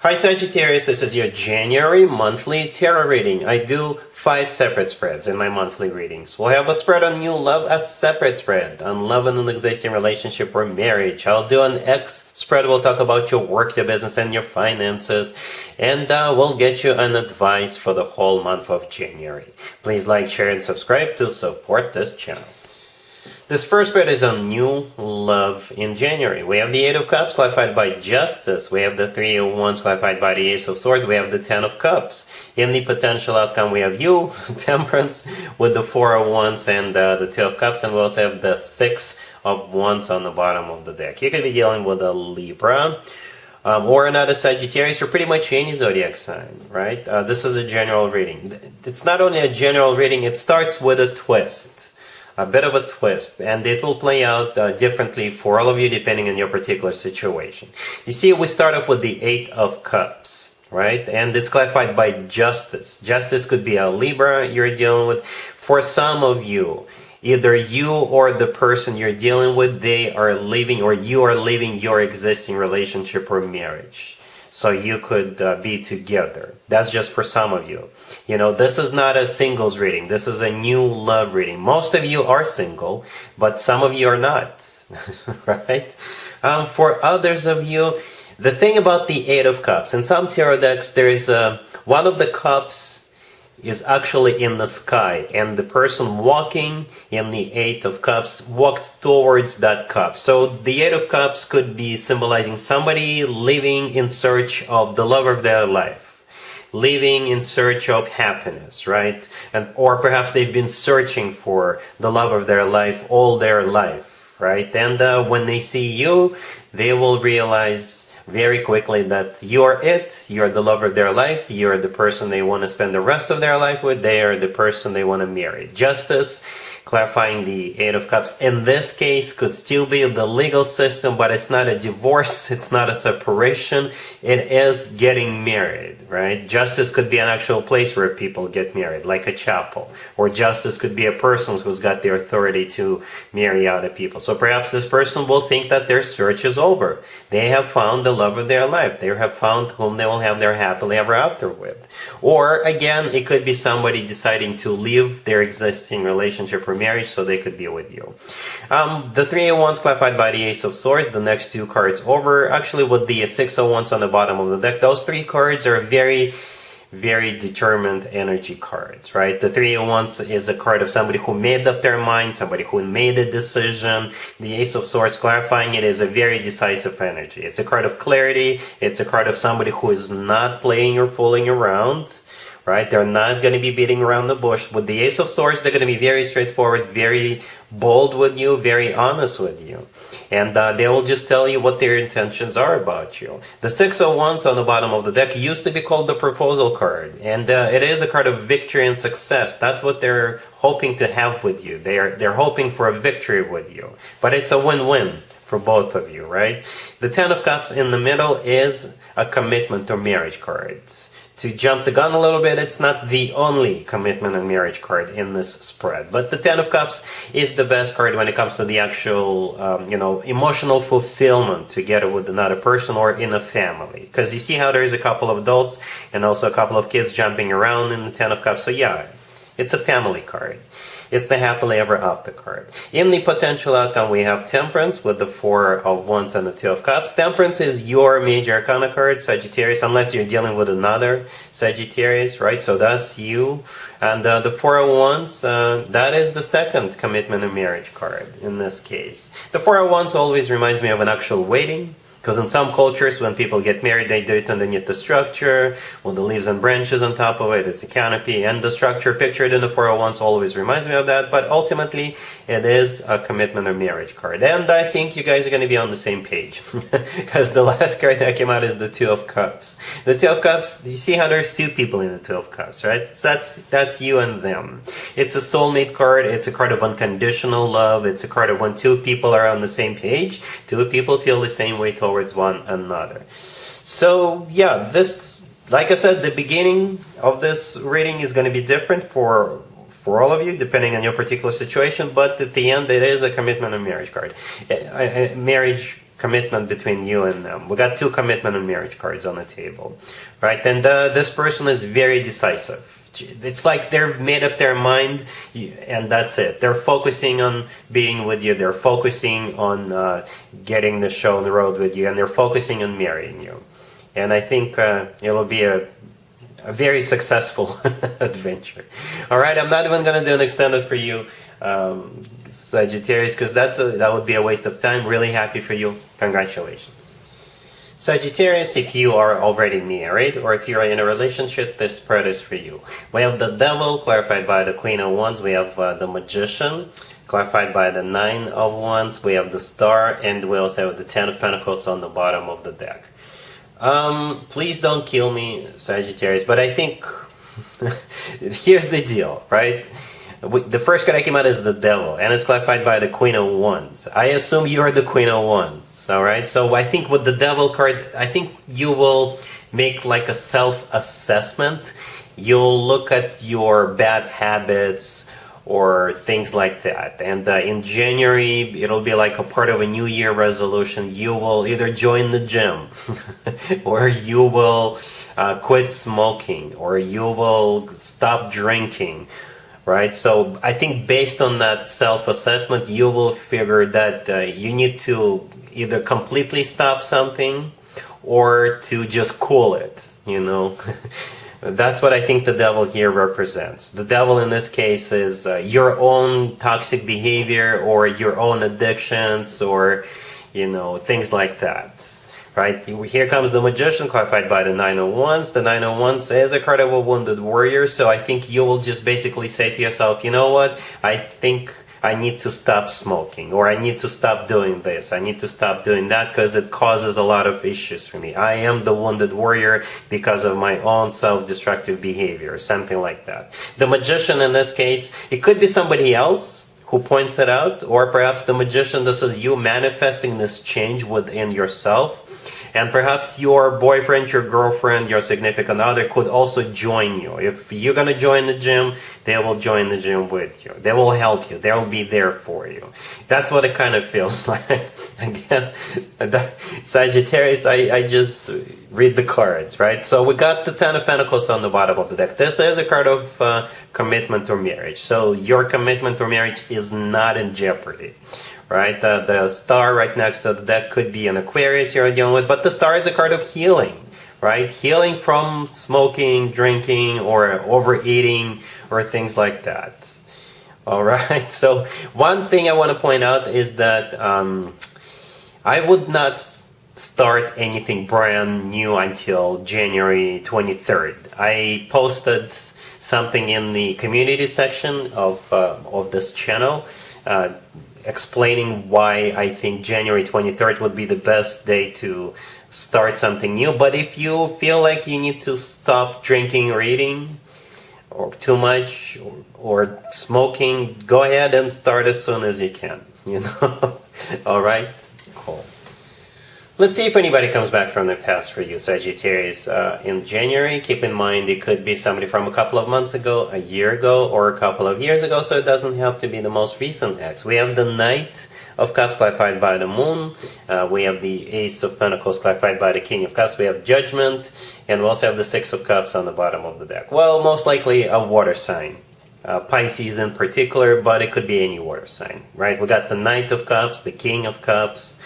Hi Sagittarius, this is your January monthly tarot reading. I do 5 separate spreads in my monthly readings. We'll have a spread on new love, a separate spread on love and an existing relationship or marriage. I'll do an X spread. We'll talk about your work, your business, and your finances. And we'll get you an advice for the whole month of January. Please like, share, and subscribe to support this channel. This first spread is on new love in January. We have the 8 of Cups clarified by Justice. We have the 3 of Wands clarified by the Ace of Swords. We have the 10 of Cups. In the potential outcome, we have you, Temperance, with the 4 of Wands and the 2 of Cups. And we also have the 6 of Wands on the bottom of the deck. You could be dealing with a Libra or another Sagittarius, or pretty much any zodiac sign, right? This is a general reading. It's not only a general reading, it starts with a twist. A bit of a twist, and it will play out differently for all of you depending on your particular situation. You see, we start up with the 8 of Cups, right? And it's clarified by Justice. Justice could be a Libra you're dealing with. For some of you, either you or the person you're dealing with, they are leaving, or you are leaving your existing relationship or marriage. So you could be together. That's just for some of you. You know, this is not a singles reading. This is a new love reading. Most of you are single, but some of you are not, right? For others of you, the thing about the 8 of Cups, in some tarot decks, there is one of the cups is actually in the sky, and the person walking in the 8 of Cups walks towards that cup. So the 8 of Cups could be symbolizing somebody living in search of the love of their life, living in search of happiness, right? And or perhaps they've been searching for the love of their life all their life, right? And when they see you, they will realize very quickly that you're it, you're the love of their life, you're the person they want to spend the rest of their life with, they are the person they want to marry. Justice, clarifying the 8 of Cups, in this case could still be the legal system, but it's not a divorce, it's not a separation, it is getting married, right? Justice could be an actual place where people get married, like a chapel. Or justice could be a person who's got the authority to marry other people. So perhaps this person will think that their search is over. They have found the love of their life. They have found whom they will have their happily ever after with. Or again, it could be somebody deciding to leave their existing relationship or marriage so they could be with you. The 3 of Wands clarified by the Ace of Swords, the next 2 cards over, actually with the 6 of Wands on the bottom of the deck. Those 3 cards are very determined energy cards, right? The 3 of Wands is a card of somebody who made up their mind, somebody who made a decision. The Ace of Swords, clarifying it, is a very decisive energy. It's a card of clarity. It's a card of somebody who is not playing or fooling around, right? They're not going to be beating around the bush. With the Ace of Swords, they're going to be very straightforward, very bold with you, very honest with you. And they will just tell you what their intentions are about you. The 6 of Wands on the bottom of the deck used to be called the proposal card. And it is a card of victory and success. That's what they're hoping to have with you. They're hoping for a victory with you. But it's a win-win for both of you, right? The 10 of Cups in the middle is a commitment or marriage card. To jump the gun a little bit, it's not the only commitment and marriage card in this spread. But the 10 of Cups is the best card when it comes to the actual, emotional fulfillment together with another person or in a family. Because you see how there's a couple of adults and also a couple of kids jumping around in the 10 of Cups. So yeah, it's a family card. It's the happily ever after card. In the potential outcome, we have Temperance with the 4 of Wands and the 2 of Cups. Temperance is your major arcana card, Sagittarius, unless you're dealing with another Sagittarius, right? So that's you. And the 4 of Wands, that is the second commitment and marriage card in this case. The 4 of Wands always reminds me of an actual wedding. Because in some cultures, when people get married, they do it underneath the structure, with the leaves and branches on top of it. It's a canopy, and the structure pictured in the 4 of Wands always reminds me of that. But ultimately, it is a commitment or marriage card. And I think you guys are going to be on the same page. Because the last card that came out is the 2 of Cups. The 2 of Cups, you see how there's 2 people in the 2 of Cups, right? That's you and them. It's a soulmate card. It's a card of unconditional love. It's a card of when 2 people are on the same page. 2 people feel the same way towards one another. So yeah, this, like I said, the beginning of this reading is going to be different for all of you, depending on your particular situation, but at the end, it is a commitment and marriage card. Marriage commitment between you and them. We got 2 commitment and marriage cards on the table, right? And this person is very decisive. It's like they've made up their mind, and that's it. They're focusing on being with you. They're focusing on getting the show on the road with you, and they're focusing on marrying you. And I think it'll be a very successful adventure. All right, I'm not even going to do an extended for you, Sagittarius, because that would be a waste of time. Really happy for you. Congratulations. Sagittarius, if you are already married or if you're in a relationship, this spread is for you. We have the Devil, clarified by the Queen of Wands. We have the Magician, clarified by the 9 of Wands. We have the Star, and we also have the 10 of Pentacles on the bottom of the deck. Please don't kill me, Sagittarius, but I think here's the deal, right? The first card that came out is the Devil, and it's clarified by the Queen of Wands. I assume you're the Queen of Wands, all right? So I think with the Devil card, I think you will make like a self-assessment. You'll look at your bad habits or things like that. And in January, it'll be like a part of a New Year resolution. You will either join the gym, or you will quit smoking, or you will stop drinking. Right, so I think based on that self-assessment, you will figure that you need to either completely stop something or to just cool it, you know. That's what I think the Devil here represents. The Devil in this case is your own toxic behavior or your own addictions or, you know, things like that. Right, here comes the Magician, clarified by the 9 of Wands. The 9 of Wands is a card of a wounded warrior, so I think you will just basically say to yourself, you know what, I think I need to stop smoking, or I need to stop doing this, I need to stop doing that, because it causes a lot of issues for me. I am the wounded warrior because of my own self-destructive behavior, something like that. The Magician in this case, it could be somebody else who points it out, or perhaps the Magician, this is you manifesting this change within yourself. And perhaps your boyfriend, your girlfriend, your significant other could also join you. If you're going to join the gym, they will join the gym with you. They will help you. They will be there for you. That's what it kind of feels like. Again, Sagittarius, I just read the cards, right? So we got the 10 of Pentacles on the bottom of the deck. This is a card of commitment or marriage. So your commitment or marriage is not in jeopardy. Right, the Star right next to the deck could be an Aquarius you're dealing with, but the Star is a card of healing, right? Healing from smoking, drinking, or overeating, or things like that. All right, so one thing I want to point out is that I would not start anything brand new until January 23rd. I posted something in the community section of this channel, explaining why I think January 23rd would be the best day to start something new. But if you feel like you need to stop drinking or eating or too much or smoking, go ahead and start as soon as you can, you know. All right, cool. Let's see if anybody comes back from the past for you, Sagittarius, in January. Keep in mind it could be somebody from a couple of months ago, a year ago, or a couple of years ago, so it doesn't have to be the most recent ex. We have the Knight of Cups clarified by the Moon. We have the Ace of Pentacles clarified by the King of Cups. We have Judgment, and we also have the Six of Cups on the bottom of the deck. Well, most likely a water sign. Pisces in particular, but it could be any water sign, right? We got the Knight of Cups, the King of Cups,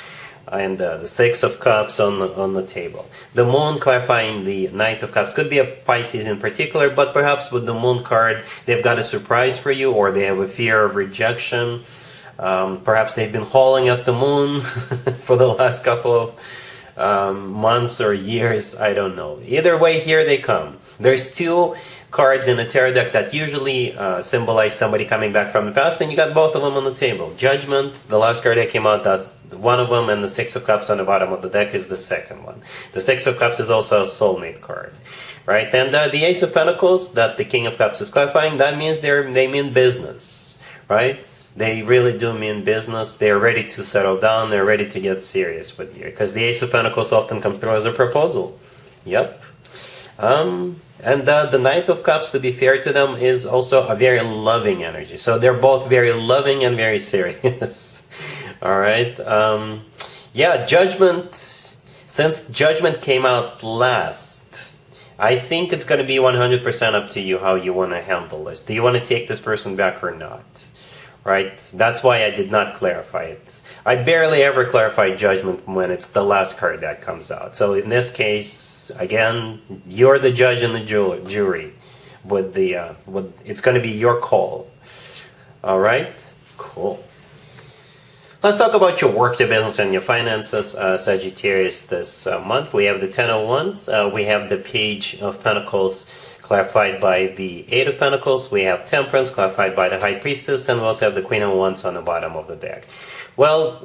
and the Six of Cups on the table. The Moon clarifying the Knight of Cups could be a Pisces in particular, but perhaps with the Moon card, they've got a surprise for you, or they have a fear of rejection. Perhaps they've been hauling at the Moon for the last couple of months or years. I don't know. Either way, here they come. There's 2 cards in the tarot deck that usually symbolize somebody coming back from the past, and you got both of them on the table. Judgment, the last card that came out, that's one of them, and the Six of Cups on the bottom of the deck is the second one. The Six of Cups is also a soulmate card, right? And the Ace of Pentacles that the King of Cups is clarifying, that means they mean business, right? They really do mean business. They're ready to settle down. They're ready to get serious with you, because the Ace of Pentacles often comes through as a proposal. Yep. And the Knight of Cups, to be fair to them, is also a very loving energy. So they're both very loving and very serious. All right. Yeah, Judgment, since Judgment came out last, I think it's going to be 100% up to you how you want to handle this. Do you want to take this person back or not? Right? That's why I did not clarify it. I barely ever clarify Judgment when it's the last card that comes out. So in this case, again, you're the judge and the jury. It's going to be your call. All right? Cool. Let's talk about your work, your business, and your finances, Sagittarius, this month. We have the Ten of Wands. We have the Page of Pentacles clarified by the Eight of Pentacles. We have Temperance clarified by the High Priestess. And we also have the Queen of Wands on the bottom of the deck. Well,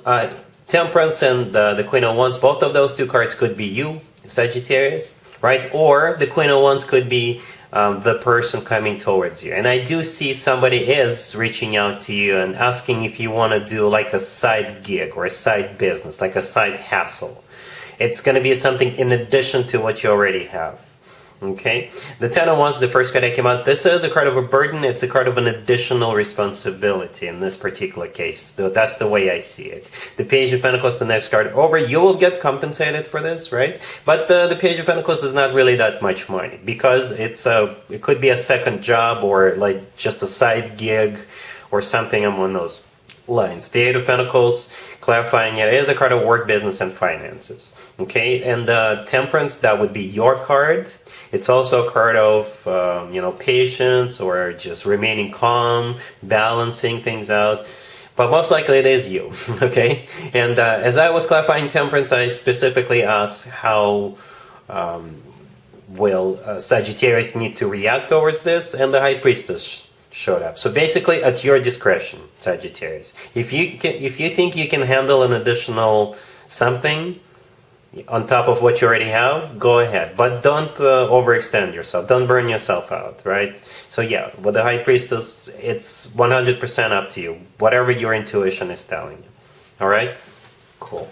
Temperance and the Queen of Wands, both of those two cards could be you, Sagittarius, right? Or the Queen of Wands could be the person coming towards you. And I do see somebody is reaching out to you and asking if you want to do like a side gig or a side business, like a side hustle. It's going to be something in addition to what you already have. Okay? The Ten of Wands, the first card that came out, this is a card of a burden. It's a card of an additional responsibility in this particular case. So that's the way I see it. The Page of Pentacles, the next card over, you will get compensated for this, right? But the Page of Pentacles is not really that much money because it could be a second job or like just a side gig or something along those lines. The Eight of Pentacles, clarifying it, is a card of work, business, and finances. Okay? And Temperance, that would be your card. It's also a card of, patience or just remaining calm, balancing things out. But most likely it is you, okay? And as I was clarifying Temperance, I specifically asked how will Sagittarius need to react towards this, and the High Priestess showed up. So basically, at your discretion, Sagittarius. If you think you can handle an additional something on top of what you already have, go ahead. But don't overextend yourself. Don't burn yourself out, right? So yeah, with the High Priestess, it's 100% up to you. Whatever your intuition is telling you. All right? Cool.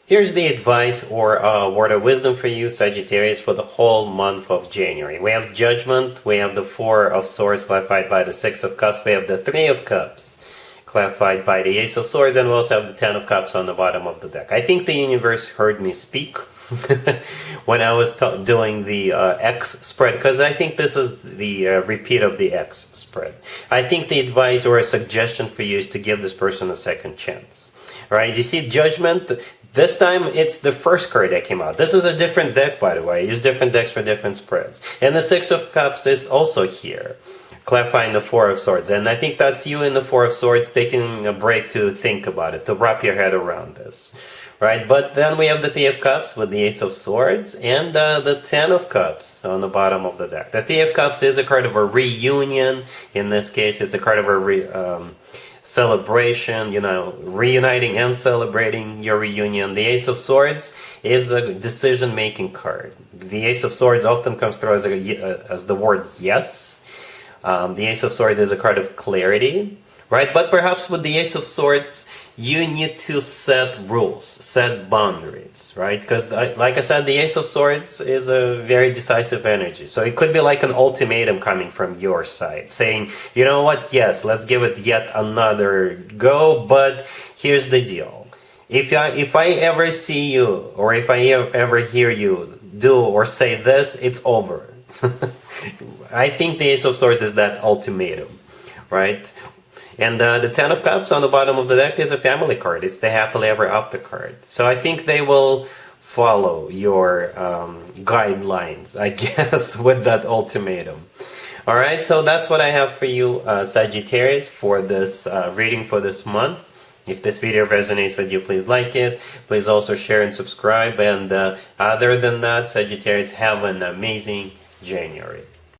Here's the advice or word of wisdom for you, Sagittarius, for the whole month of January. We have Judgment. We have the Four of Swords clarified by the Six of Cups. We have the Three of Cups clarified by the Ace of Swords, and we also have the Ten of Cups on the bottom of the deck. I think the universe heard me speak when I was doing the X spread, because I think this is the repeat of the X spread. I think the advice or a suggestion for you is to give this person a second chance. Right? You see, Judgment, this time it's the first card that came out. This is a different deck, by the way. I use different decks for different spreads. And the Six of Cups is also here, clarifying the Four of Swords. And I think that's you in the Four of Swords taking a break to think about it, to wrap your head around this. Right? But then we have the Three of Cups with the Ace of Swords and the Ten of Cups on the bottom of the deck. The Three of Cups is a card of a reunion. In this case, it's a card of a celebration, reuniting and celebrating your reunion. The Ace of Swords is a decision-making card. The Ace of Swords often comes through as the word yes. The Ace of Swords is a card of clarity, right? But perhaps with the Ace of Swords, you need to set rules, set boundaries, right? Because like I said, the Ace of Swords is a very decisive energy. So it could be like an ultimatum coming from your side, saying, you know what, yes, let's give it yet another go, but here's the deal. If I ever see you, or if I ever hear you do or say this, it's over. I think the Ace of Swords is that ultimatum, right? And the Ten of Cups on the bottom of the deck is a family card. It's the happily ever after card. So I think they will follow your guidelines, I guess, with that ultimatum. All right, so that's what I have for you, Sagittarius, for this reading for this month. If this video resonates with you, please like it. Please also share and subscribe. And other than that, Sagittarius, have an amazing January.